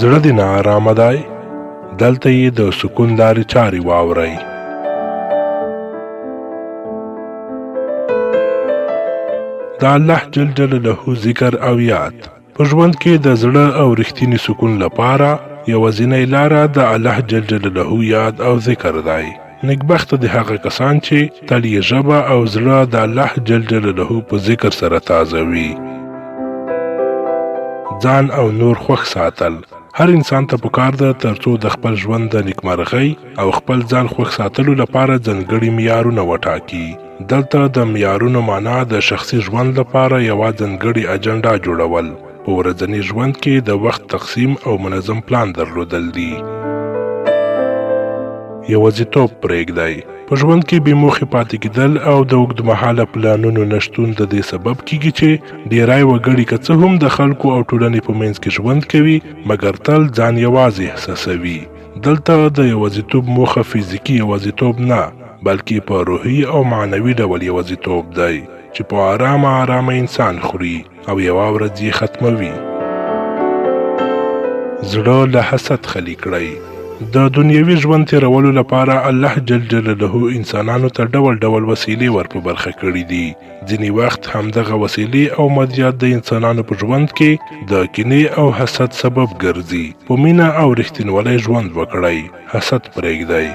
زړه دې ناارامه دی، دلته یې د سکون لارې چارې واورئ. د الله جل جلاله ذکر او یاد. په ژوند کې د زړه او رښتیني سکون لپاره یوازینۍ لاره د الله جل جلاله یاد او ذکر دی. نیکبخته د هغه کسان چې تل یې ژبه او زړه د الله جل جلاله په ذکر سره تازه وي. ځان او نور خوښ ساتل. هر انسان ته پکار ده ترڅو د خپل ژوند د نیکمرغۍ او خپل ځان خوښ ساتلو لپاره ځانګړي معیارونه وټاکي. دلته د معیارونو معنا د شخصي ژوند لپاره یوه ځانګړې اجنډا جوړول، په ورځني ژوند کې د وخت تقسیم او منظم پلان درلودل دي. یوازیتوب پرېږدئ. په ژوند کې بې موخې پاتې کېدل او د اوږدمهاله پلانونو نشتون د دې سبب کیږي چې ډېری وګړي که څه هم د خلکو او ټولنې په منځ کې ژوند کوي، مګر تل ځان یوازې احساسوي. دلته د یوازیتوب موخه فزیکي یوازیتوب نه، بلکې په روحي او معنوي ډول یوازیتوب دی چې په آرامه انسان خوري او یوه ورځ یې ختموي. زړه له حسد خالي کړئ. د دنیوي ژوند تیرولو لپاره الله جل جلاله انسانانو ته ډول ډول وسیلې ور په برخه کړي دي. ځینې وخت همدغه وسیلې او مادیات د انسانانو په ژوند کې د کینې او حسد سبب ګرځي. په مینه او رښتینولۍ ژوند وکړئ. حسد پرېږدئ.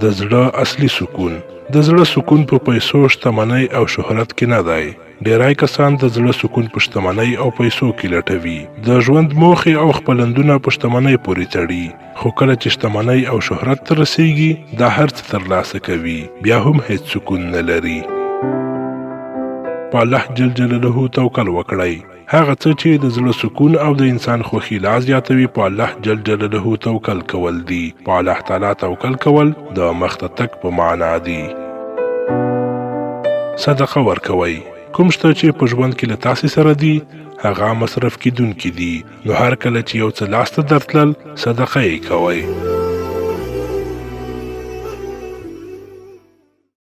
د زړه اصلي سکون. د زړه سکون په پیسو، شتمنۍ او شهرت کې نه دی. ډیری کسان د زړه سکون په شتمنۍ او پیسو کې لټوي. د ژوند موخې او خپلندونه په شتمنۍ پورې تړي، خو کله چې شتمنۍ او شهرت ته رسیږي دا هر څه ترلاسه کوي، بیا هم هیڅ سکون نه لري. په الله جل جلاله توکل وکړئ. هغه څه چې د زړه سکون او د انسان خوښي لا زیاتوي په الله جل جلاله توکل کول دي. په الله تعالی توکل کول د مخته تک په معنا دي. صدقه ورکوئ. کوم شته چې په ژوند کې له تاسې سره دي هغه مصرف کیدونکي دي، نو هر کله چې یو څه لاسته درتلل صدقه یې کوئ.